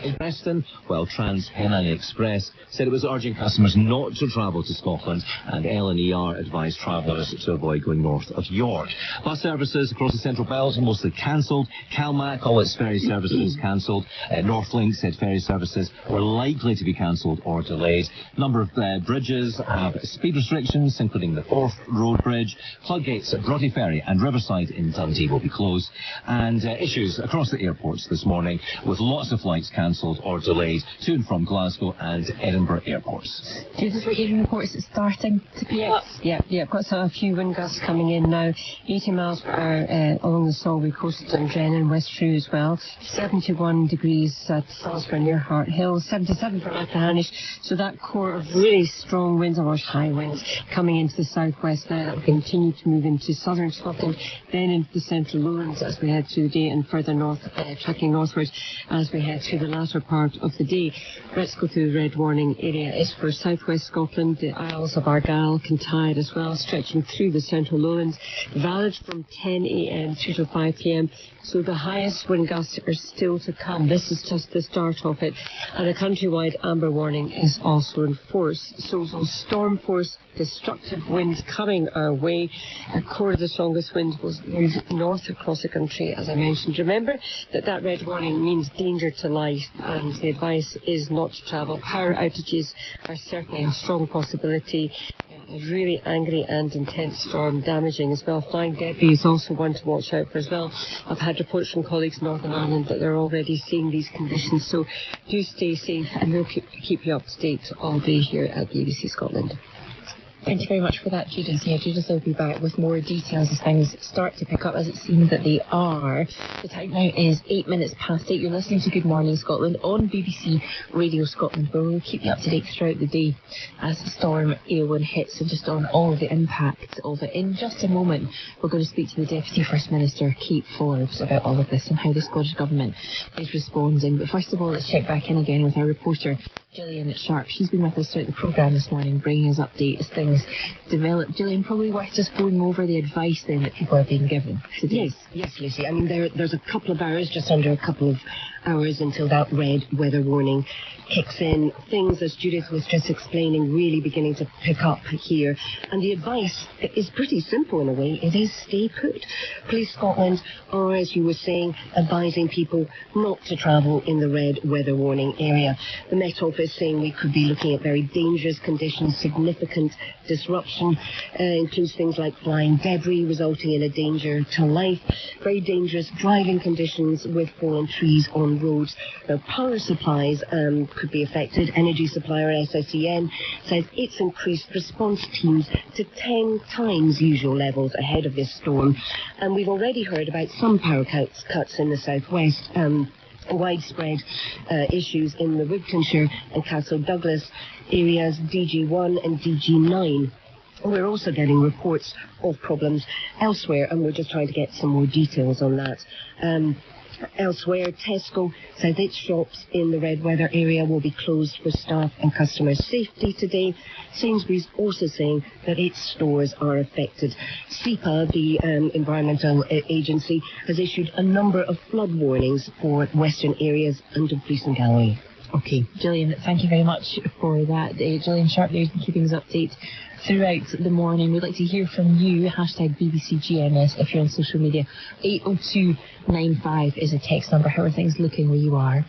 in Preston, while Trans-Pennine Express said it was urging customers not to travel to Scotland, and LNER advised travellers to avoid going north of York. Bus services across the Central Belt are mostly cancelled. CalMac, all its ferry services cancelled. Northlink said ferry services were likely to be cancelled or delayed. A number of bridges have speed restrictions, including the Forth Road Bridge. Floodgates at Brodie Ferry and Riverside in Dundee will be closed. And issues across the airports this morning, with lots of flights cancelled or delayed to and from Glasgow and Edinburgh airports. Judith, we're getting reports it's starting to pick up. Yeah, got a few wind gusts coming in now. 80 miles per hour along the Solway coast and Drennan, West Shrew as well. 71 degrees at Salisbury near Hart Hill. 77 for Rappahannock. So that core of really strong winds, or high winds, coming into the southwest now. That will continue to move into southern Scotland, then into the central lowlands as we head through the day, and further north, tracking northwards as we head through the latter part of the day. Let's go through the red warning area. Is for southwest Scotland, the Isles of Argyll, Kintyre as well, stretching through the central lowlands, valid from 10 a.m. through to 5 p.m. So the highest wind gusts are still to come. This is just the start of it. And a countrywide amber warning is also in force. So storm force, destructive winds coming our way. A core of the strongest wind was move north across the country, as I mentioned. Remember that red warning means danger to life, and the advice is not to travel. Power outages are certainly a strong possibility. A really angry and intense storm, damaging as well. Flying debris is also one to watch out for as well. I've had reports from colleagues in Northern Ireland that they're already seeing these conditions, so do stay safe, and we'll keep you up to date all day here at BBC Scotland. Thank you very much for that, Judith. Yeah, Judith will be back with more details as things start to pick up, as it seems that they are. The time now is 8 minutes past 8. You're listening to Good Morning Scotland on BBC Radio Scotland, where we'll keep you up to date throughout the day as Storm Eowyn hits, and just on all of the impact of it. In just a moment, we're going to speak to the Deputy First Minister, Kate Forbes, about all of this and how the Scottish Government is responding. But first of all, let's check back in again with our reporter, Gillian Sharp. She's been with us throughout the programme this morning, bringing us updates as things develop. Gillian, probably worth just going over the advice then that people are being given today. Yes, Lucy. I mean, there's a couple of hours, just under a couple of hours until that red weather warning kicks in. Things, as Judith was just explaining, really beginning to pick up here. And the advice is pretty simple in a way. It is stay put. Police Scotland are, as you were saying, advising people not to travel in the red weather warning area. The Met Office saying we could be looking at very dangerous conditions, significant disruption, includes things like flying debris resulting in a danger to life, very dangerous driving conditions with fallen trees on roads. Now, power supplies could be affected. Energy supplier SSEN says it's increased response teams to 10 times usual levels ahead of this storm. And we've already heard about some power cuts in the southwest. Widespread issues in the Wigtonshire and Castle Douglas areas, DG1 and DG9. We're also getting reports of problems elsewhere, and we're just trying to get some more details on that. Elsewhere, Tesco says its shops in the red weather area will be closed for staff and customer safety today. Sainsbury's also saying that its stores are affected. SEPA, the environmental agency, has issued a number of flood warnings for western areas and Dumfries and Galloway. Okay, Gillian, thank you very much for that. Gillian Sharp there has been keeping us updated throughout the morning. We'd like to hear from you, hashtag BBCGMS, if you're on social media. 80295 is a text number. How are things looking where you are?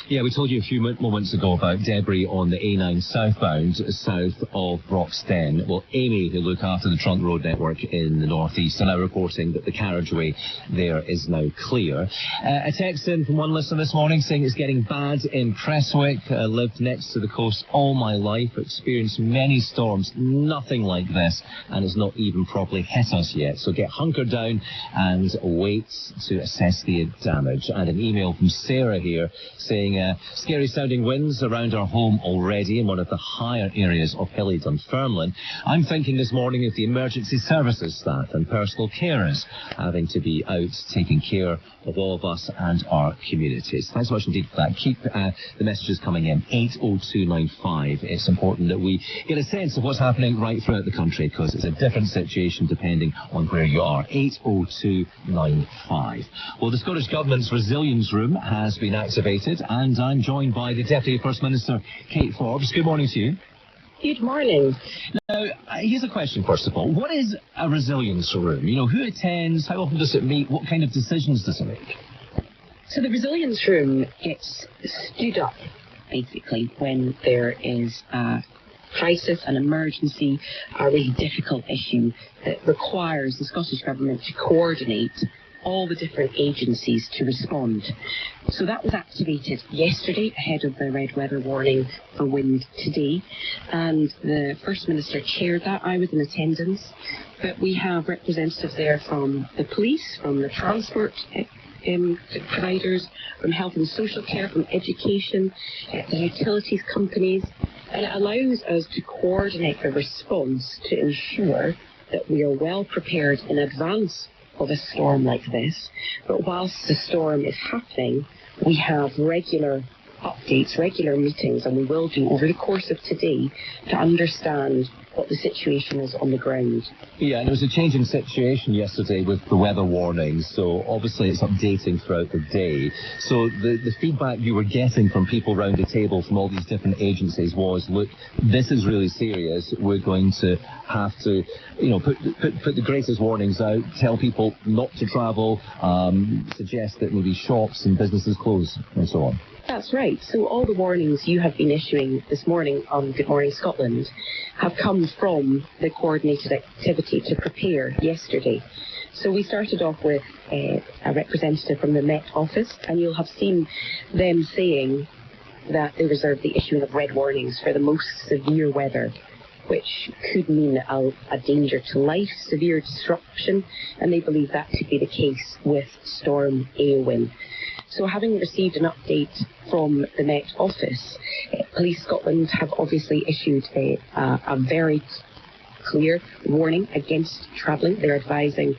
Yeah, we told you a few moments ago about debris on the A9 southbound, south of Broxden. Well, Amy, who look after the trunk road network in the northeast, are now reporting that the carriageway there is now clear. A text in from one listener this morning saying it's getting bad in Prestwick. Lived next to the coast all my life, experienced many storms, nothing like this, and it's not even properly hit us yet. So get hunkered down and wait to assess the damage. And an email from Sarah here saying scary sounding winds around our home already in one of the higher areas of hilly Dunfermline. I'm thinking this morning of the emergency services staff and personal carers having to be out taking care of all of us and our communities. Thanks so much indeed for that. Keep the messages coming in. 80295. It's important that we get a sense of what's happening right throughout the country, because it's a different situation depending on where you are. 80295. Well, the Scottish Government's Resilience Room has been activated, and I'm joined by the Deputy First Minister, Kate Forbes. Good morning to you. Good morning. Now, here's a question, first of all. What is a resilience room? You know, who attends? How often does it meet? What kind of decisions does it make? So the resilience room gets stood up, basically, when there is a crisis, an emergency, a really difficult issue that requires the Scottish Government to coordinate all the different agencies to respond. So that was activated yesterday ahead of the red weather warning for wind today, and the First Minister chaired that. I was in attendance, but we have representatives there from the police, from the transport providers, from health and social care, from education, the utilities companies, and it allows us to coordinate the response to ensure that we are well prepared in advance of a storm like this. But whilst the storm is happening, we have regular updates, regular meetings, and we will do over the course of today to understand what the situation is on the ground. Yeah, and it was a changing situation yesterday with the weather warnings, so obviously it's updating throughout the day. So the feedback you were getting from people around the table from all these different agencies was, look, this is really serious. We're going to have to, you know, put the greatest warnings out, tell people not to travel, suggest that maybe shops and businesses close, and so on. That's right. So all the warnings you have been issuing this morning on Good Morning Scotland have come from the coordinated activity to prepare yesterday. So we started off with a representative from the Met Office, and you'll have seen them saying that they reserve the issuing of red warnings for the most severe weather, which could mean a danger to life, severe disruption, and they believe that to be the case with Storm Eowyn. So having received an update from the Met Office, Police Scotland have obviously issued a very clear warning against travelling. They're advising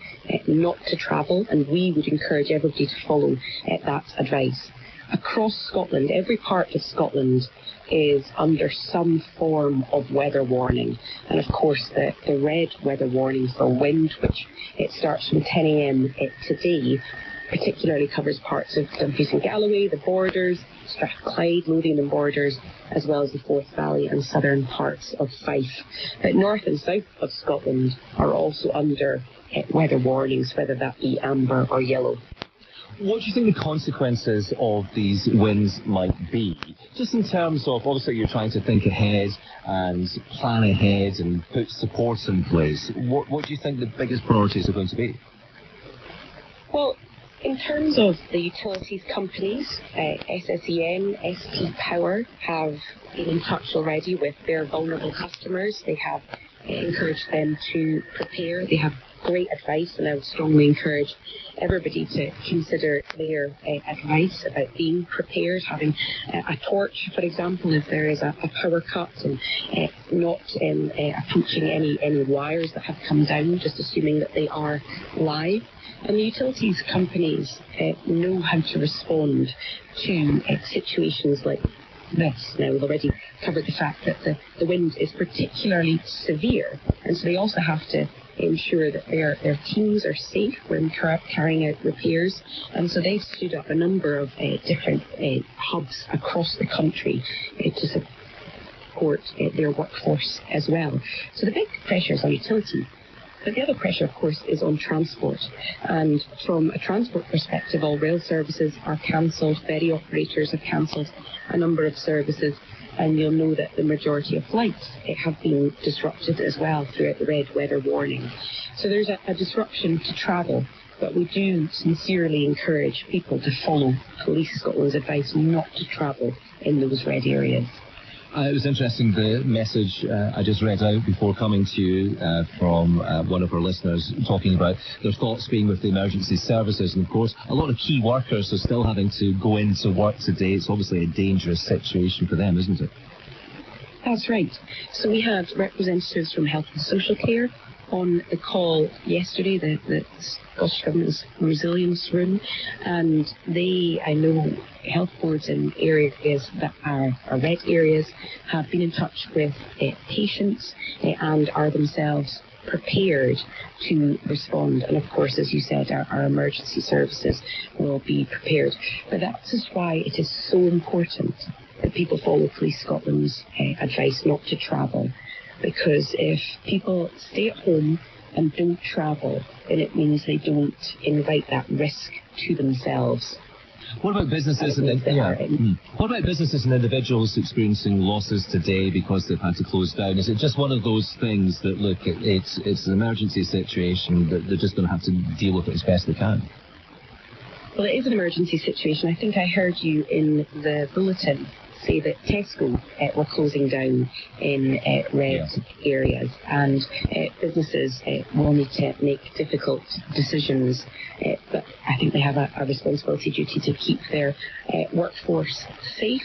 not to travel, and we would encourage everybody to follow that advice. Across Scotland, every part of Scotland is under some form of weather warning. And of course the red weather warning for wind, which it starts from 10 a.m. today, particularly covers parts of Dumfries and Galloway, the Borders, Strathclyde, Lothian and Borders, as well as the Forth Valley and southern parts of Fife. But north and south of Scotland are also under weather warnings, whether that be amber or yellow. What do you think the consequences of these winds might be? Just in terms of, obviously you're trying to think ahead and plan ahead and put supports in place. What do you think the biggest priorities are going to be? Well, in terms of the utilities companies, SSEN, ST Power have been in touch already with their vulnerable customers. They have encouraged them to prepare. They have great advice, and I would strongly encourage everybody to consider their advice about being prepared, having a torch, for example, if there is a power cut, and not approaching any wires that have come down, just assuming that they are live. And the utilities companies know how to respond to situations like this. Now, we've already covered the fact that the wind is particularly severe, and so they also have to ensure that their teams are safe when carrying out repairs. And so they've stood up a number of different hubs across the country to support their workforce as well. So the big pressure is on utilities. But the other pressure, of course, is on transport. And from a transport perspective, all rail services are cancelled, ferry operators have cancelled a number of services, and you'll know that the majority of flights have been disrupted as well throughout the red weather warning. So there's a disruption to travel, but we do sincerely encourage people to follow Police Scotland's advice not to travel in those red areas. It was interesting, the message I just read out before coming to you from one of our listeners talking about their thoughts being with the emergency services. And of course, a lot of key workers are still having to go into work today. It's obviously a dangerous situation for them, isn't it? That's right. So we had representatives from health and social care, on the call yesterday, the Scottish Government's resilience room, and I know health boards in areas that are red areas have been in touch with patients and are themselves prepared to respond. And of course, as you said, our emergency services will be prepared. But that is why it is so important that people follow Police Scotland's advice not to travel. Because if people stay at home and don't travel, then it means they don't invite that risk to themselves. What about businesses What about businesses and individuals experiencing losses today because they've had to close down? Is it just one of those things that, look, it's an emergency situation, that they're just going to have to deal with it as best they can? Well, it is an emergency situation. I think I heard you in the bulletin say that Tesco were closing down in red areas, and businesses will need to make difficult decisions, but I think they have a responsibility duty to keep their workforce safe,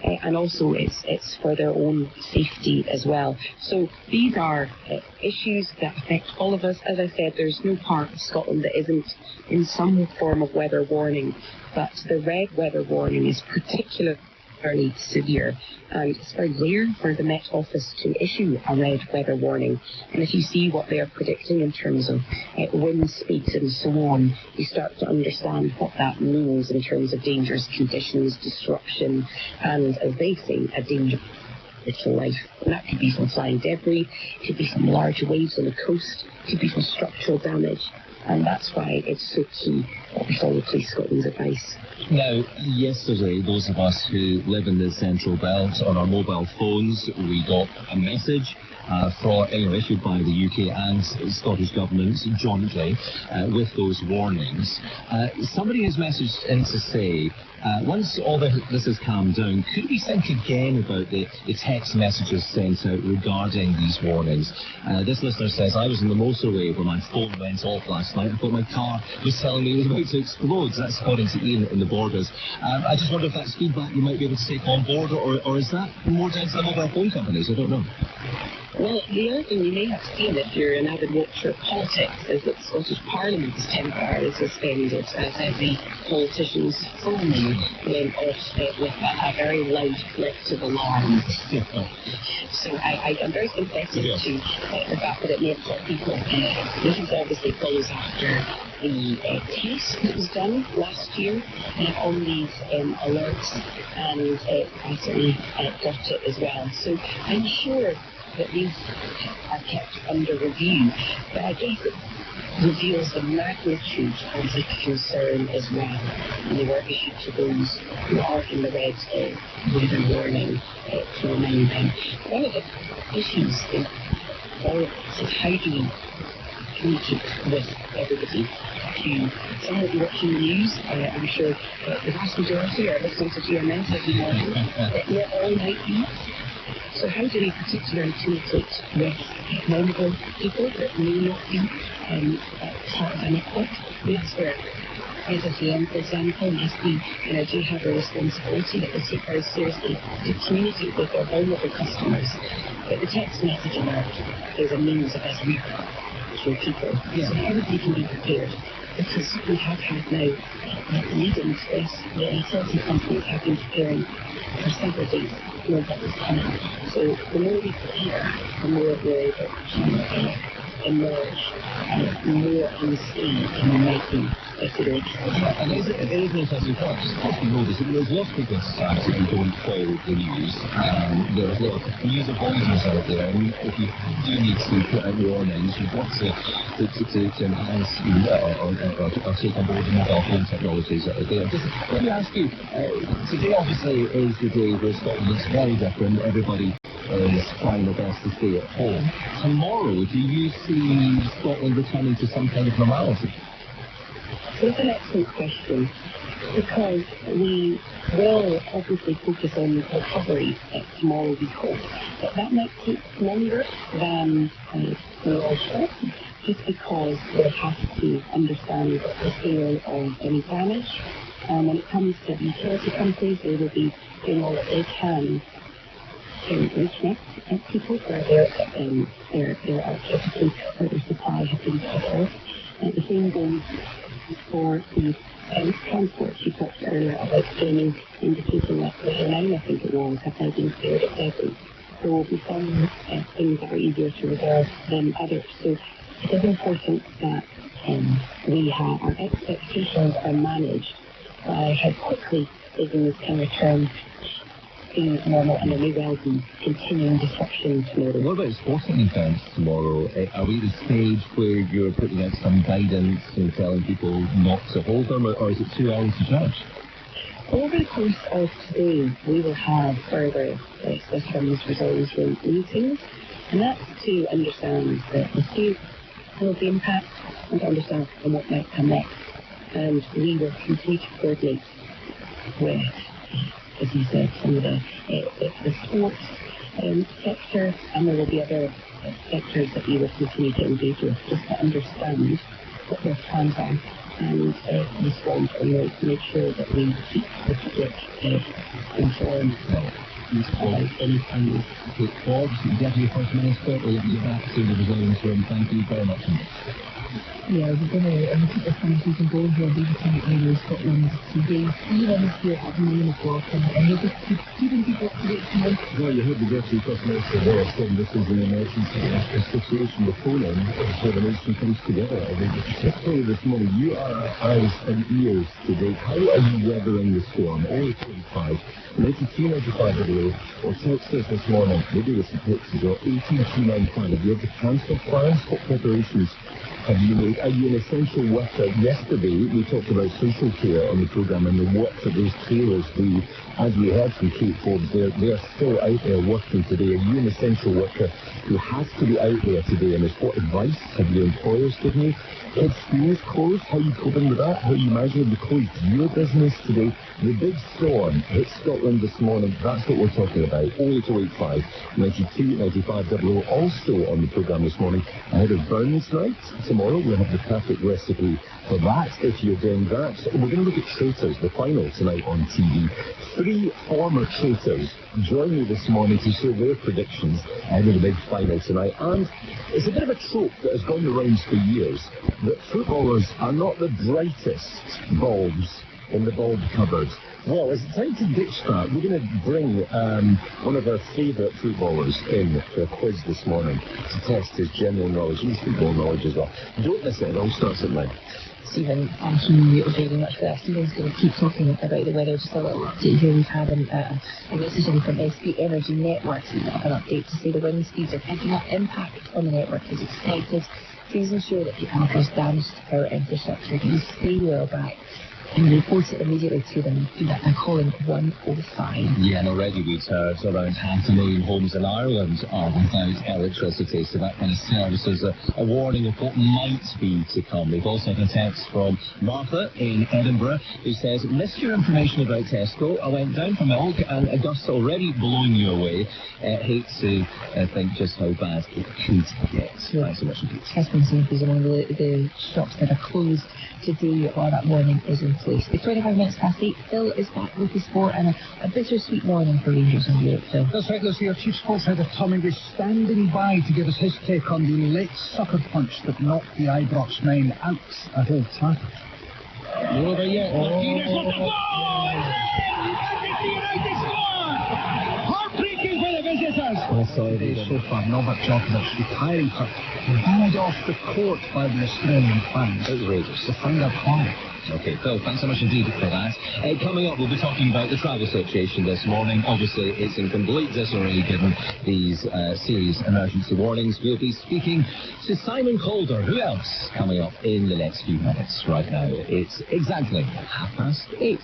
and also it's for their own safety as well. So these are issues that affect all of us. As I said, there's no part of Scotland that isn't in some form of weather warning, but the red weather warning is particularly severe, and it's very rare for the Met Office to issue a red weather warning. And if you see what they are predicting in terms of wind speeds and so on, you start to understand what that means in terms of dangerous conditions, disruption, and, as they say, a danger to life. And that could be from flying debris, it could be from large waves on the coast, it could be from structural damage. And that's why it's so key that we follow Police Scotland's advice. Now, yesterday, those of us who live in the Central Belt, on our mobile phones, we got a message issued by the UK and Scottish governments jointly with those warnings. Somebody has messaged in to say, once all this has calmed down, could we think again about the text messages sent out regarding these warnings? This listener says, I was in the motorway when my phone went off last night. I thought my car was telling me it was about to explode. That's according to Ian in the Borders. I just wonder if that's feedback you might be able to take on board, or is that more down to the mobile phone companies? I don't know. Well, the other thing you may have seen if you're an avid watcher of politics is that the Scottish Parliament is temporarily suspended as every politician's phone went off with a very loud collective alarm. So I'm very sympathetic to the fact that it may upset people. This is obviously follows after the test that was done last year on these alerts, and I certainly got it as well. So I'm sure that these are kept under review, but I guess it reveals the magnitude of the concern as well. And they were issued to those who are in the red weather warning to remind them. One of the issues in all of this is how do we communicate with everybody? To someone will be watching the news, I'm sure the vast majority are listening to GMS every morning, not all might be. So how do we particularly communicate with vulnerable people that may not be part of a network? And that's where SFAM, for example, and SB do have a responsibility that they take very seriously to communicate with their vulnerable customers. But the text message alert is a means of us reaching people, so everybody can be prepared. Because we have had now leading to this, the utility companies have been preparing for several days to know what was coming. So the more we prepare, the more we're able to emerge more unscathed than we might be today. Yeah, and it is an interesting point. You know this, there's lots of people in society who don't follow the news. There's a lot of news avoiders out there, and if you do need to put out warnings, you've got to enhance or take on board the mobile phone technologies that are there. Just, let me ask you, today obviously is the day where Scotland looks very different. Everybody is trying their best to stay at home. Tomorrow, do you see Scotland returning to some kind of normality? That's an excellent question, because we will obviously focus on recovery tomorrow, we hope. But that might take longer than we all hope, just because we have to understand the scale of any damage. When it comes to the utility companies, they will be doing all that they can to reconnect people where their electricity or their supply has been cut off. The same goes for the transport. She talked earlier about training, indicating that the line, I think it was, have now been cleared at Debris. There will be some things that are easier to resolve than others. So it is important that our expectations are managed by how quickly things can return to normal, and there may well be continuing disruption tomorrow. What about sporting events tomorrow? Are we at a stage where you're putting out some guidance and telling people not to hold them, or is it too early to judge? Over the course of today, we will have further systems resilience room meetings, and that's to understand the state of the impact and to understand what might come next. And we will continue to coordinate with, as you said, some of the sports sector, and there will be other sectors that we will continue to engage with just to understand what their plans are and respond and make sure that we keep the public informed about any plans. Forbes, Deputy First Minister, we'll get back to the resilience room. Thank you very much. Yeah, we're going to keep the conversation going here on BBC Radio Scotland today. Even here at 9 o'clock, and we're just keeping people up to date tonight. Well, you heard the Deputy First Minister there saying this is an emergency situation. The phone in where the nation comes together. I think particularly this morning, you are our eyes and ears today. How are you weathering the storm? 0845 9295 video, or text us this morning. Maybe this pictures or 18295. Have you ever cancelled plans? What preparations have you made? Are you an essential worker? Yesterday we talked about social care on the programme and the work that those tailors do. As we heard from Kate Forbes, they're still out there working today. Are you an essential worker who has to be out there today? And what advice have your employers given you? Kids' schools closed. How are you coping with that? How are you managing to close your business today? The big storm hit Scotland this morning. That's what we're talking about. 0805 92 95 00. Also on the programme this morning, ahead of Burns Night tomorrow, we'll have the perfect recipe for that if you're doing that. We're going to look at Traitors, the final tonight on TV. 3 former Traitors join me this morning to share their predictions ahead of the big final tonight. And it's a bit of a trope that has gone the rounds for years, that footballers are not the brightest bulbs in the bulb cupboard. Well, it's time to ditch that. We're going to bring one of our favourite footballers in for a quiz this morning to test his general knowledge, his football knowledge as well. Don't miss it, it all starts at 9. Stephen, thank you very much for that. Stephen's going to keep talking about the weather. Just a little update here. We've had a message in from SP Energy Networks, an update to say the wind speeds are picking up. Impact on the network is expected. Please ensure that if you come across damage to power infrastructure, you stay well back and report it immediately to them. Do that by calling 105. Yeah, and already we've heard around 500,000 homes in Ireland are without electricity, so that kind of serves as a warning of what might be to come. We've also had a text from Martha in Edinburgh who says, missed your information about Tesco. I went down for milk and a gust already blowing you away. Hate to think just how bad it could get. Yeah. Thanks so much indeed. Tesco and Sainsbury's are one of the shops that are closed today while that warning is in place. It's 25 minutes past 8. Phil is back with the sport and a bittersweet morning for Rangers in Europe, Phil. That's right, Lucy. Our chief sports head Tom English standing by to give us his take on the late sucker punch that knocked the Ibrox men out at Old Trafford. Not over yet. Heartbreaking for the visitors. Today so far, Novak Djokovic retiring for booed off the court by the Australian fans. Outrageous. To find out why. Okay, Phil, thanks so much indeed for that. Coming up, we'll be talking about the travel situation this morning. Obviously, it's in complete disarray given these serious emergency warnings. We'll be speaking to Simon Calder. Who else? Coming up in the next few minutes. Right now, it's exactly 8:30.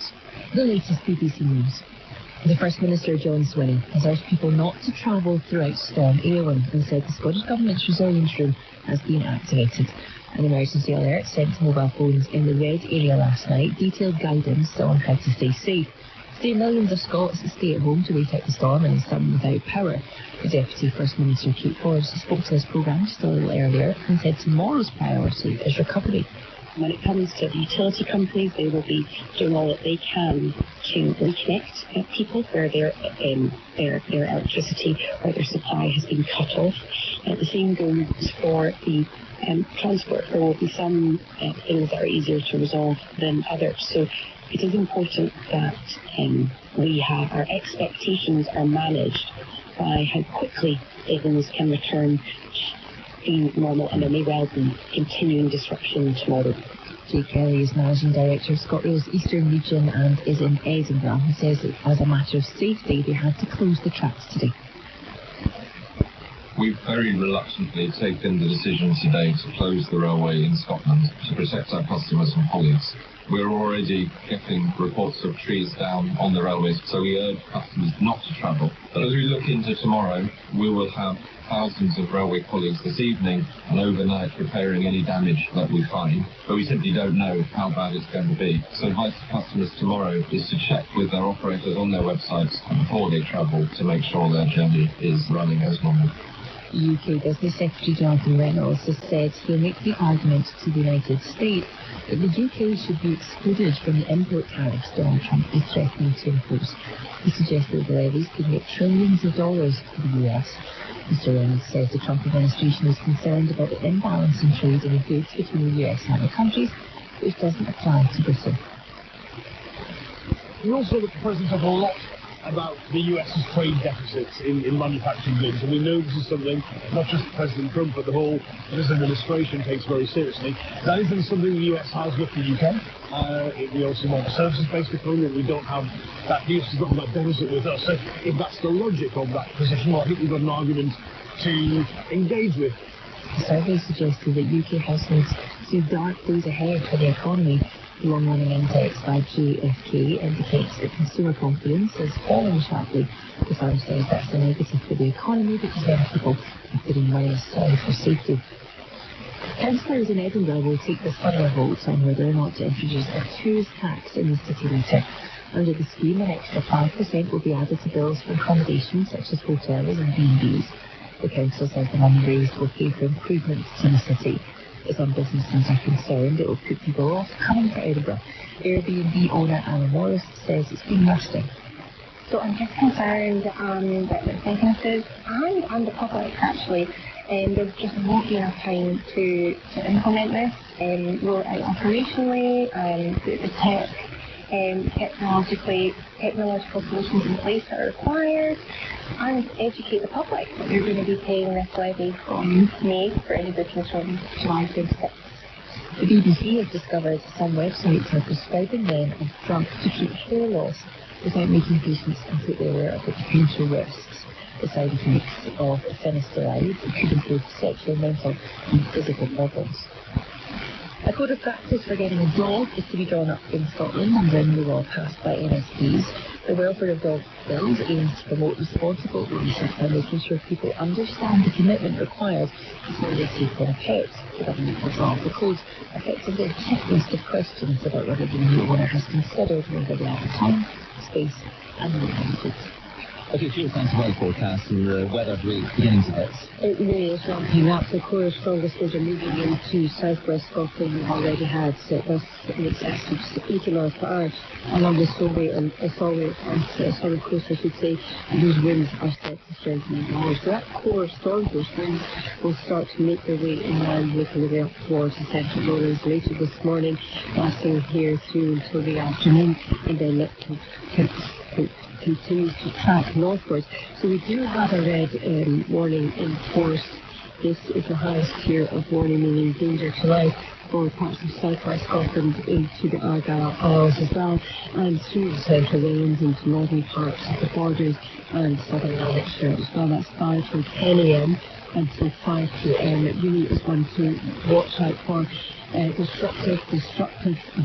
The latest BBC News. The First Minister, John Swinney, has urged people not to travel throughout Storm Eowyn and said the Scottish Government's resilience room has been activated. An emergency alert sent to mobile phones in the red area last night detailed guidance on how to stay safe. Today, millions of Scots stay at home to wait out the storm and some without power. The Deputy First Minister, Kate Forbes, spoke to this programme just a little earlier and said tomorrow's priority is recovery. When it comes to the utility companies, they will be doing all that they can to reconnect people where their electricity or their supply has been cut off. The same goes for the transport. There will be some things that are easier to resolve than others. So it is important that our expectations are managed by how quickly things can return to being normal, and there may well be continuing disruption tomorrow. Jake Kelly is Managing Director of ScotRail's Eastern Region and is in Edinburgh. He says that as a matter of safety, they had to close the tracks today. We've very reluctantly taken the decision today to close the railway in Scotland to protect our customers and colleagues. We're already getting reports of trees down on the railways, so we urge customers not to travel. But as we look into tomorrow, we will have thousands of railway colleagues this evening and overnight repairing any damage that we find, but we simply don't know how bad it's going to be. So advice to customers tomorrow is to check with their operators on their websites before they travel to make sure their journey is running as normal. UK Business Secretary Jonathan Reynolds has said he'll make the argument to the United States that the UK should be excluded from the import tariffs Donald Trump is threatening to impose. He suggested the levies could make trillions of dollars for the US. Mr. Reynolds says the Trump administration is concerned about the imbalance in trade in goods between the US and other countries, which doesn't apply to Britain. We also, at the President, talk a lot about the US's trade deficits in manufacturing goods, and we know this is something not just President Trump but the whole this administration takes very seriously. That isn't something the US has with the UK. We also want a services-based economy, and we don't have that. The US has got that deficit with us. So if that's the logic of that position, well, I think we've got an argument to engage with. The survey suggested that UK households see dark days ahead for the economy. The long-running index by GfK indicates that consumer confidence is falling sharply. The firm says that's a negative for the economy because many people are putting money aside for safety. Councillors in Edinburgh will take the final vote on whether or not to introduce a tourist tax in the city later. Under the scheme, an extra 5% will be added to bills for accommodation such as hotels and B&Bs. The council says the money raised will pay for improvements to the city. As some businesses are concerned, it will put people off coming to Edinburgh. Airbnb owner Anna Morris says it's been rusting. So I'm just concerned that the businesses and the public actually, there just won't be enough time to implement this, roll it out operationally, put the technological solutions in place that are required, and educate the public that they're going to be paying this levy from May for any bookings from July 26th. The BBC has discovered some websites are prescribing men a drug to treat hair loss without making patients completely aware of the potential risks. The side effects of finasteride could improve sexual, mental and physical problems. A code of practice for getting a dog is to be drawn up in Scotland under a new law passed by MSPs. The Welfare of Dogs Bill aims to promote responsible ownership by making sure people understand the commitment required before they take on a pet. The government will draw up the code, effectively a checklist of questions about whether the new owner has considered whether they have time, space and benefits. Okay, Jill, thanks for the forecast, and the weather really beginning to hit. It really is ramping up. The core strongest winds are moving into southwest Scotland. We've already had gusts in excess of 80 miles per hour along the Solway and Solway coast, I should say. And those winds are set to strengthen more. So that core storm force winds will start to make their way inland, making their way up towards the central lowlands later this morning, lasting here through until the afternoon, and then it continues to track northwards. So we do have a red warning in force. This is the highest tier of warning, meaning danger to life for parts of southwest Scotland into the Argyll Isles as well, and through the central Lowlands into northern parts of the borders and southern Lanarkshire as well. That's 5 from 10 a.m. until 5 p.m. It really is one to watch out for. Destructive,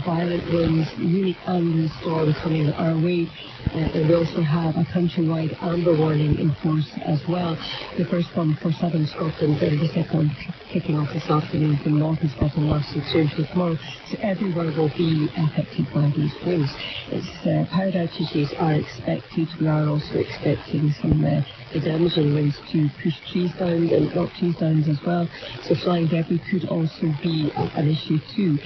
violent winds, really angry storm coming our way. And we also have a countrywide amber warning in force as well. The first one for southern Scotland and the second one kicking off this afternoon from northern Scotland lasting through until tomorrow. So everywhere will be affected by these winds. Power outages are expected. We are also expecting some the damaging winds to push trees down and knock trees down as well. So flying debris could also be an issue too.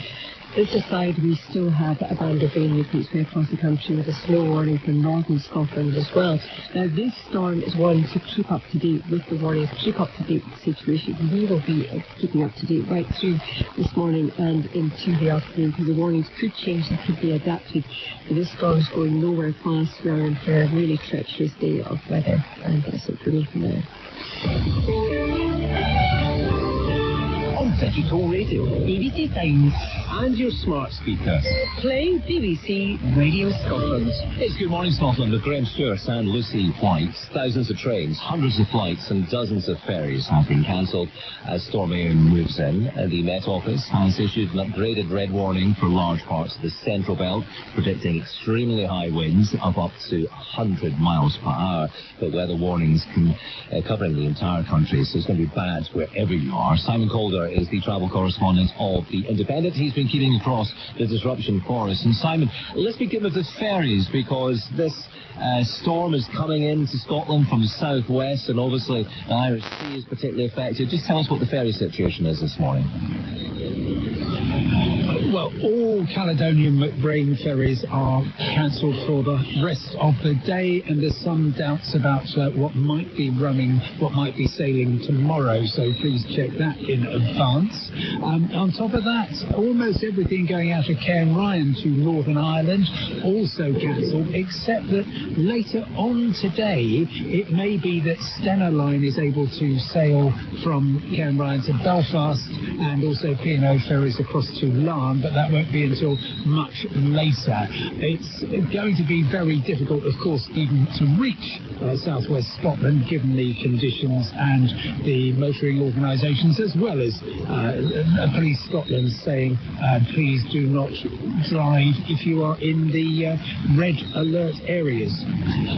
This aside, we still have a band of rain movements way across the country with a snow warning for northern Scotland as well. Now, this storm is one to keep up to date with the warnings, keep up to date with the situation. We will be keeping up to date right through this morning and into the afternoon, because the warnings could change, they could be adapted. But this storm is going nowhere fast. We are in for a really treacherous day of weather, and that's it for me for now. On digital radio, BBC Sounds, and your smart speaker. play BBC Radio Scotland. It's Good Morning Scotland with Graham Stewart and Lucy White. Thousands of trains, hundreds of flights and dozens of ferries have been cancelled as Storm Eowyn moves in. The Met Office has issued an upgraded red warning for large parts of the Central Belt, predicting extremely high winds of up to 100 miles per hour. But weather warnings covering the entire country, so it's going to be bad wherever you are. Simon Calder is the travel correspondent of The Independent. He's been keeping across the disruption for us. And Simon, let's begin with the ferries, because this storm is coming into Scotland from the southwest, and obviously the Irish Sea is particularly affected. Just tell us what the ferry situation is this morning. Well, all Caledonian McBrain ferries are cancelled for the rest of the day, and there's some doubts about what might be sailing tomorrow, so please check that in advance. On top of that, almost everything going out of Cairn Ryan to Northern Ireland also cancelled, except that later on today it may be that Stena Line is able to sail from Cairn Ryan to Belfast, and also P&O ferries across to Larne, but that won't be until much later. It's going to be very difficult, of course, even to reach southwest Scotland, given the conditions, and the motoring organisations, as well as Police Scotland saying please do not drive if you are in the red alert areas.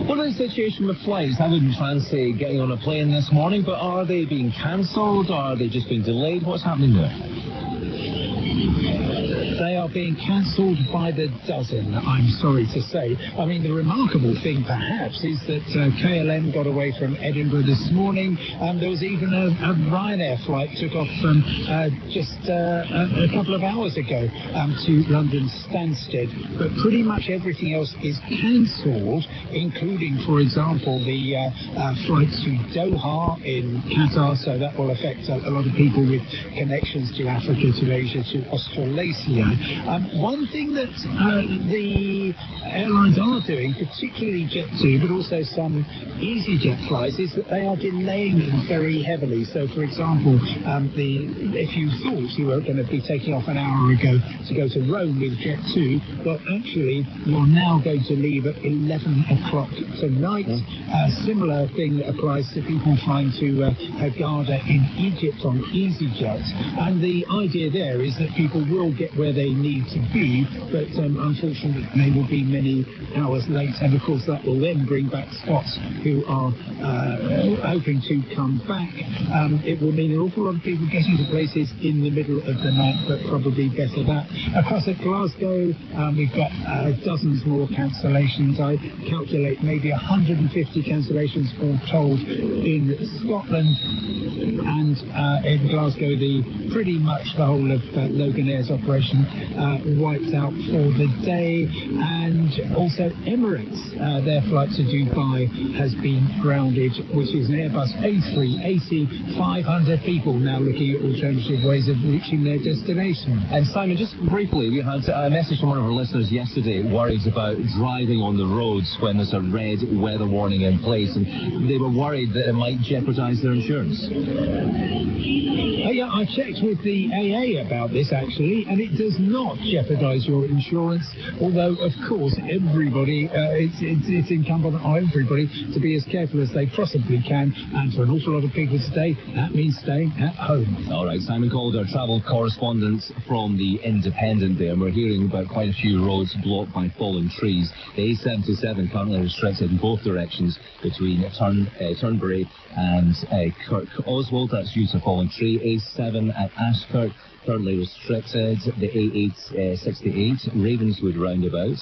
What is the situation with flights? I wouldn't fancy getting on a plane this morning, but are they being cancelled? Are they just being delayed? What's happening there? They are being cancelled by the dozen, I'm sorry to say. I mean, the remarkable thing, perhaps, is that KLM got away from Edinburgh this morning. There was even a Ryanair flight took off from just a couple of hours ago to London Stansted. But pretty much everything else is cancelled, including, for example, the flight to Doha in Qatar. So that will affect a lot of people with connections to Africa, to Asia, to Australasia. One thing that the airlines are doing, particularly Jet2, but also some EasyJet flights, is that they are delaying them very heavily. So, for example, if you thought you were going to be taking off an hour ago to go to Rome with Jet2, well, actually, you're now going to leave at 11 o'clock tonight. Similar thing applies to people flying to Hurghada in Egypt on EasyJet. And the idea there is that people will get where they need to be, but unfortunately they will be many hours late, and of course that will then bring back Scots who are hoping to come back. It will mean an awful lot of people getting to places in the middle of the night, but probably better that. Across at Glasgow, we've got dozens more cancellations. I calculate maybe 150 cancellations all told in Scotland, and in Glasgow pretty much the whole of Loganair's operation wiped out for the day. And also Emirates, their flight to Dubai has been grounded, which is an Airbus A380. 500 people now looking at alternative ways of reaching their destination. And Simon, just briefly, we had a message from one of our listeners yesterday, worries about driving on the roads when there's a red weather warning in place, and they were worried that it might jeopardise their insurance. Yeah, I checked with the AA about this actually, and it does not jeopardise your insurance, although of course everybody, it's incumbent on everybody to be as careful as they possibly can, and for an awful lot of people today that means staying at home. Alright, Simon Calder, travel correspondent from The Independent there, and we're hearing about quite a few roads blocked by fallen trees. The A77 currently restricted in both directions between Turnberry and Kirk Oswald, that's due to a fallen tree. A7 at Ashkirk currently restricted. The A868 Ravenswood roundabout,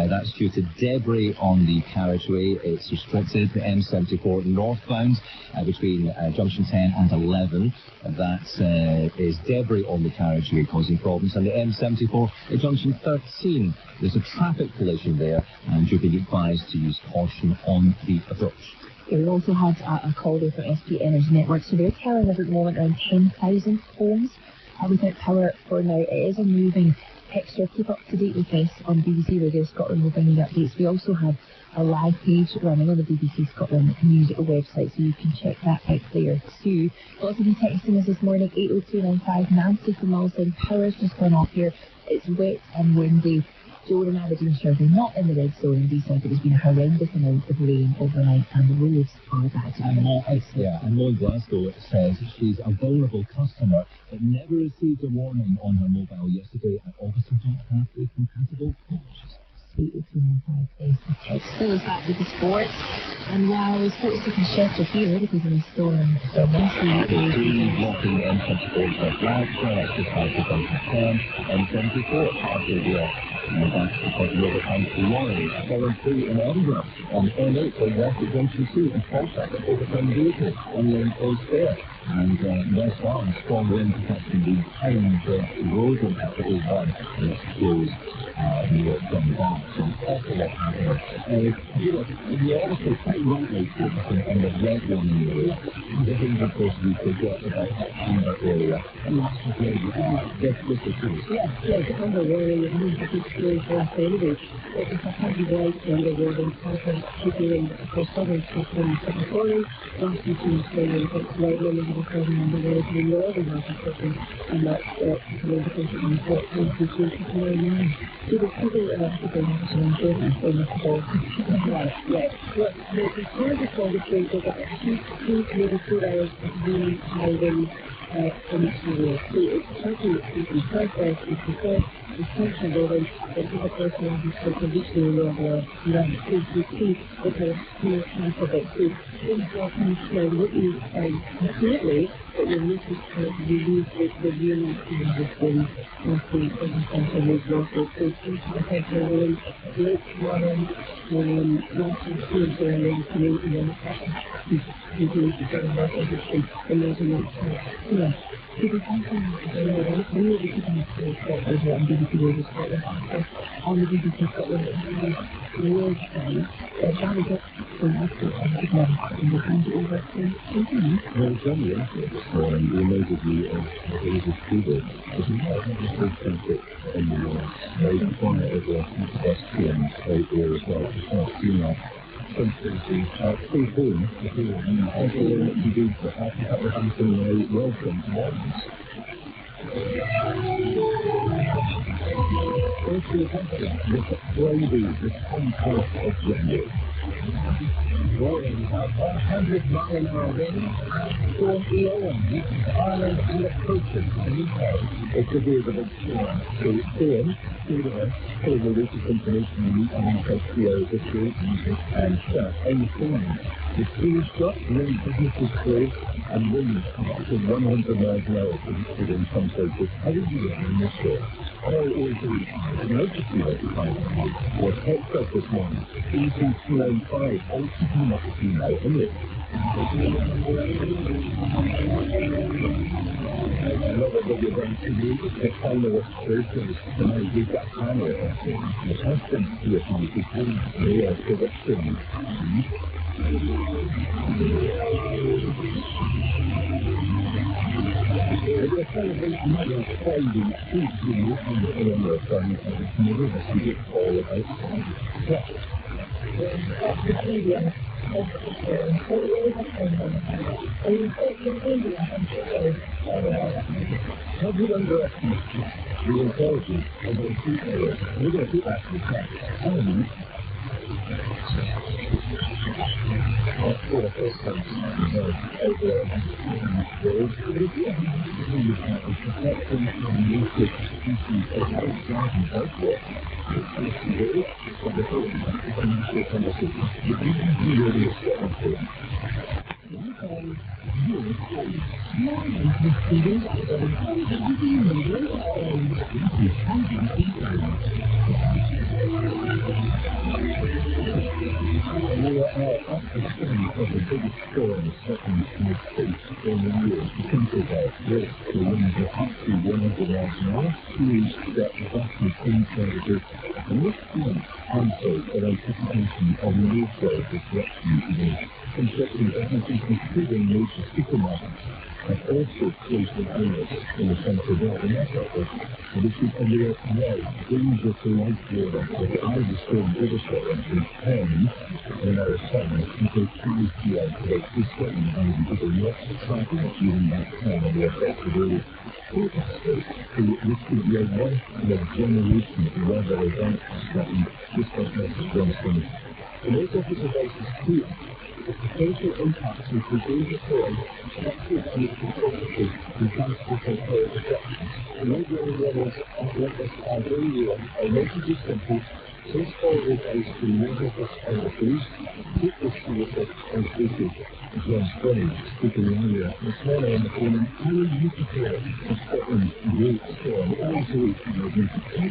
that's due to debris on the carriageway. It's restricted. The M74 northbound between junction 10 and 11, that is debris on the carriageway causing problems. And the M74 at junction 13, there's a traffic collision there, and you're being advised to use caution on the approach. We also had a call there from SP Energy Network, so they're telling us at the moment around 10,000 homes are without power for now. It is a moving picture. Keep up to date with this on BBC Radio Scotland. We'll bring you updates. We also have a live page running on the BBC Scotland news website, so you can check that out there too. Lots of you texting us this morning, 80295. Nancy from Malton, power's just gone off here. It's wet and windy. Joan and Aberdeenshire, they're not in the red zone in Deeside, but there's been a horrendous amount of rain overnight and the roads are bad. And Mo in Glasgow says she's a vulnerable customer that never received a warning on her mobile yesterday at Officer Halfway compatible. 80295 is the text. Still is back with the sports, and while the sports taking shelter here because of the storm, so mostly blocking M74 for flag, just out to junction 10, M74 after the that's because of overtime lorry following through in Edinburgh on M8 going west at junction 2 and contact an overtime vehicle on lane close there. And West Arm, strong wind affecting the Highland road and after A1, and it's closed near from that. So an awful lot happening. We also quite rightly focusing on the red warning area. The things, of course, we forgot about that amber area. And that's just where we are. This is true. Yes, the amber warning is particularly for us anyway. It's a heavy white amber warning, particularly across southern Scotland this morning. Last week we were saying it's lightning and amber warning to the northern half of Scotland, and that's becoming difficult in the hot temperature tomorrow morning. So the people have some important things for yes. Look, the cause of all the trade is that two maybe 4 hours of really high winds from each area. So it's something that's taken southwest, it's the first, the central building, but it's a person who's sort of reaching the northern so you see the kind of small half of it. So things are kind of slow, what you completely, but you'll notice that you lose the really kind of wind last week, as you said, and those losses. So things are affecting the wind, late water, lots of fields around the community, and you can use the sort of work industry, and those are not yeah. People sometimes we will be keeping this over on BBC Radio Scotland, on the BBC Scotland World Time. That is it for us, and good morning, and we'll hand it over to you. Well, John, the answer this morning reminded me of what it was a student. It's not just so simple in the very quiet of the pedestrians out there as well. It's not seen that. Sometimes stay home if you everything that you do for that will be some welcome mornings. This Friday, the 24th of January. Warning of 100 mile an hour wind, storm Eowyn reaches Ireland and approaches the UK. It could be a big storm. So stay in, stay there, stay the latest information you need on the 3 hours of day, and any storms. The speed drops, wind businesses closed, and winds up to 100 miles an hour predicted in some places. How did you get in this storm? All over the emergency notified was text us this morning. 8295, all keeping up with you now, isn't it? I love it what you're going to do to follow what's person. Tonight we've got camera the husband to a few people, they are predictions. We're celebrating my Friday Tuesday on the area of Sunday, and it's never a secret all about have you underestimated the intelligence of those people? We're going to do that in fact. For the first time, protecting from native species of garden elsewhere. Also close to Iris in the centre of the network, and this is under danger to light water with either storm overflowing from 10 in an hour of time until 3 p.m. today. This certainly going to be lots of traffic during that time on the affected area. Forecasters who this could be a once in a generation weather event threatened this message from some. The Met Office advice is clear. The potential impacts include danger storm, excessive and catastrophe, and transportation power disruptions. The regular levels of weather are very real, are relatively simple. Please follow the advice from the Met Office and the police. Take this seriously and safely. James Brennan, speaking earlier this morning on the phone, how are you prepared for Scotland's great storm? Also, you can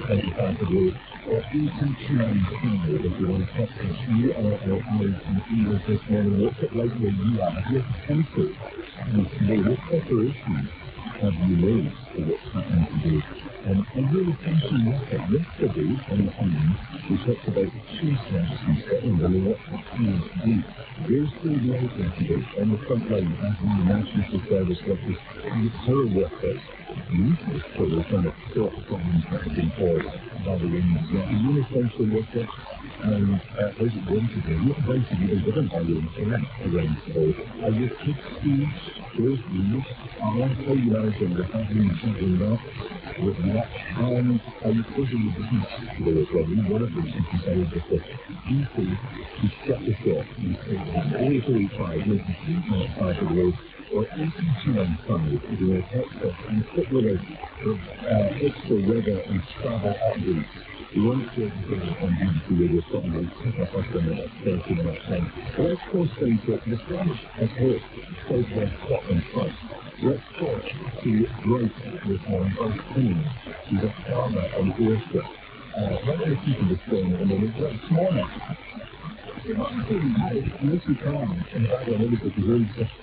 25 away. Or 8295 if you want to text us. You are our eyes and ears this morning. What's it like where you are? Here's the tempo. And today, what preparations have you made for what's happening today? And really thinking yesterday on the phone, we talked about the chase service in Scotland and what the teams do. They're still out there today on the front line as the National Service workers and the power workers. So we're trying to stop problems that have been caused by the winds. You're an essential worker, and how's it going today? What advice have you been given by your insurance around today? Are your kids schools closed? How you managing the family and children that? With that, and are you closing your business today as well? One of them has decided that the people who shut the shop, you say, only 45, maybe 3 minutes out of the road, or 8295 if you want to text us and sit with us for extra weather and travel updates. We want to go on BBC Radio Scotland and pick up us in the next 30 minutes time. Let's concentrate the Scottish has hit southwest Scotland first. Let's talk to Bryce this morning, Bryce Queen. He's a farmer in Ayrshire. One of the people this morning, and then this morning. Unless you can, and I don't know if it's really just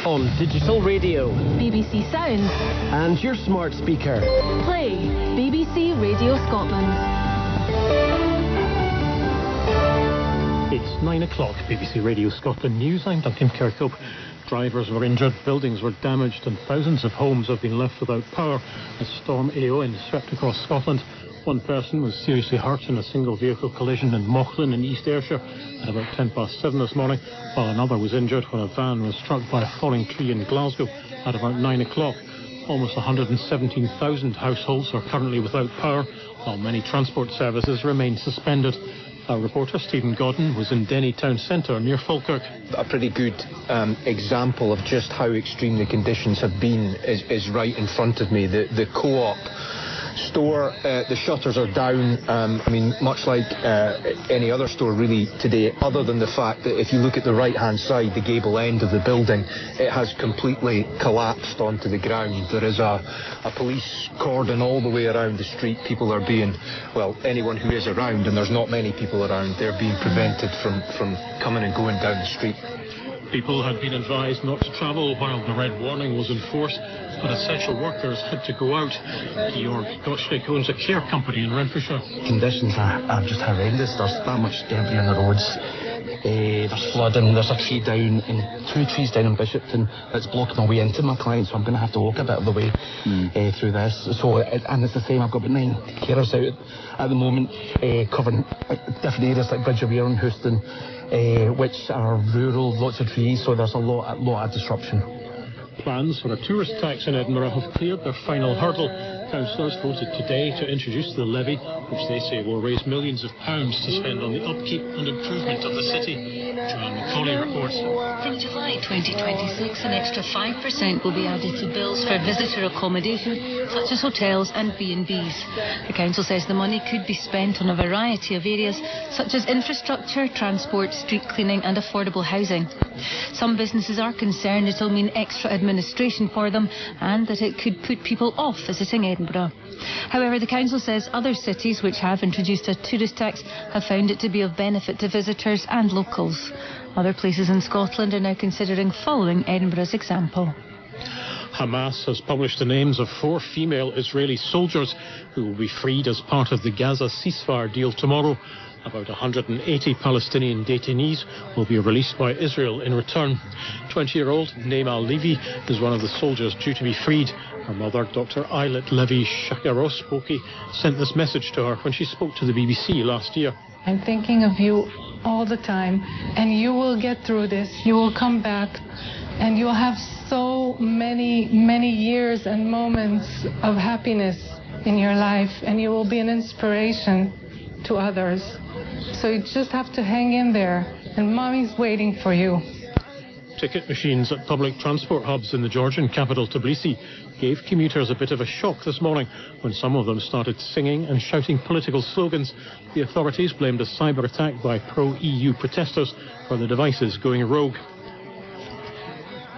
On digital radio, BBC Sounds, and your smart speaker. Play BBC Radio Scotland. It's 9 o'clock, BBC Radio Scotland News. I'm Duncan Kirkhope. Drivers were injured, buildings were damaged, and thousands of homes have been left without power as Storm Eowyn swept across Scotland. One person was seriously hurt in a single vehicle collision in Mauchline in East Ayrshire at about 7:10 this morning, while another was injured when a van was struck by a falling tree in Glasgow at about 9 o'clock. Almost 117,000 households are currently without power, while many transport services remain suspended. Our reporter Stephen Godden was in Denny Town Centre near Falkirk. A pretty good example of just how extreme the conditions have been is right in front of me. The Co-op store, the shutters are down. Much like any other store really today, other than the fact that if you look at the right hand side, the gable end of the building, it has completely collapsed onto the ground. There is a police cordon all the way around the street. People are being, anyone who is around, and there's not many people around, they're being prevented from coming and going down the street. People had been advised not to travel while the red warning was in force, but essential workers had to go out. Georg Gottschalk owns a care company in Renfrewshire. Conditions are just horrendous. There's that much debris on the roads. There's flooding. There's a tree down, and 2 trees down in Bishopton that's blocking my way into my client, so I'm going to have to walk a bit of the way through this. And it's the same. I've got 9 carers out at the moment, covering different areas like Bridge of Ayr and Houston, which are rural, lots of trees, so there's a lot of disruption. Plans for a tourist tax in Edinburgh have cleared their final hurdle. Councillors voted today to introduce the levy, which they say will raise millions of pounds to spend on the upkeep and improvement of the city. Joanne Macaulay reports. From July 2026, an extra 5% will be added to bills for visitor accommodation, such as hotels and B&Bs. The council says the money could be spent on a variety of areas, such as infrastructure, transport, street cleaning and affordable housing. Some businesses are concerned it will mean extra administration for them and that it could put people off visiting Edinburgh. However, the council says other cities which have introduced a tourist tax have found it to be of benefit to visitors and locals. Other places in Scotland are now considering following Edinburgh's example. Hamas has published the names of 4 female Israeli soldiers who will be freed as part of the Gaza ceasefire deal tomorrow. About 180 Palestinian detainees will be released by Israel in return. 20-year-old Naima Levy is one of the soldiers due to be freed. Her mother, Dr. Eilert Levy Shakarospoki, sent this message to her when she spoke to the BBC last year. I'm thinking of you all the time, and you will get through this. You will come back, and you'll have so many years and moments of happiness in your life, and you will be an inspiration to others. So you just have to hang in there, and Mommy's waiting for you. Ticket machines at public transport hubs in the Georgian capital Tbilisi gave commuters a bit of a shock this morning when some of them started singing and shouting political slogans. The authorities blamed a cyber attack by pro-EU protesters for the devices going rogue.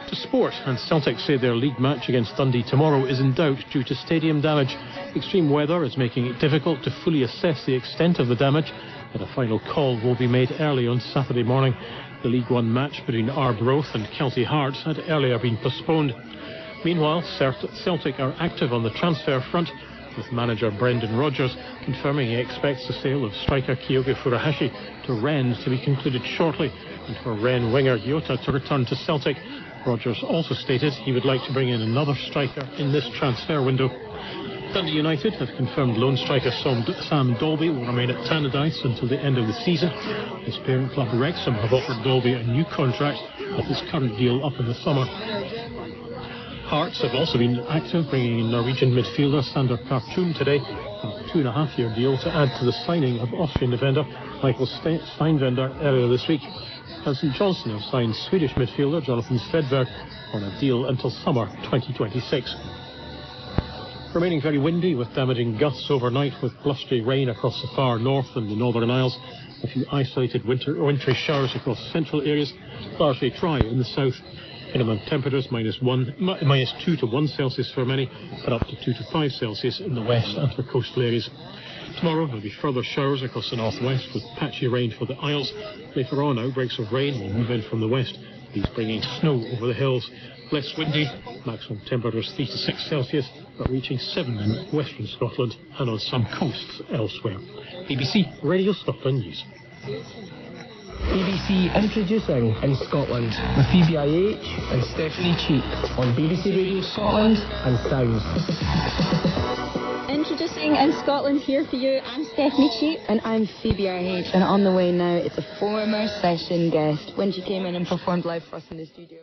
To sport, and Celtic say their league match against Dundee tomorrow is in doubt due to stadium damage. Extreme weather is making it difficult to fully assess the extent of the damage, and a final call will be made early on Saturday morning. The League One match between Arbroath and Kelty Hearts had earlier been postponed. Meanwhile, Celtic are active on the transfer front, with manager Brendan Rodgers confirming he expects the sale of striker Kyogo Furuhashi to Rennes to be concluded shortly, and for Rennes winger Yota to return to Celtic. Rodgers also stated he would like to bring in another striker in this transfer window. Dundee United have confirmed lone striker Sam Dolby will remain at Tannadice until the end of the season. His parent club Wrexham have offered Dolby a new contract with his current deal up in the summer. Hearts have also been active, bringing in Norwegian midfielder Sander Khartoum today, a 2.5-year deal to add to the signing of Austrian defender Michael Steinwender earlier this week. And St Johnstone have signed Swedish midfielder Jonathan Svedberg on a deal until summer 2026. Remaining very windy with damaging gusts overnight, with blustery rain across the far north and the Northern Isles. A few isolated wintry showers across central areas, largely dry in the south. Minimum temperatures -2 to 1 Celsius for many, but up to 2 to 5 Celsius in the west and for coastal areas. Tomorrow there will be further showers across the northwest with patchy rain for the Isles. Later on, outbreaks of rain will move in from the west, these bringing snow over the hills. Less windy, maximum temperatures 3 to 6 Celsius, but reaching 7 in western Scotland and on some coasts elsewhere. BBC Radio Scotland News. BBC Introducing in Scotland with Phoebe IH and Stephanie Cheap on BBC Radio Scotland and Sounds. Introducing in Scotland here for you, I'm Stephanie Cheap. And I'm Phoebe IH, and on the way now it's a former session guest when she came in and performed live for us in the studio.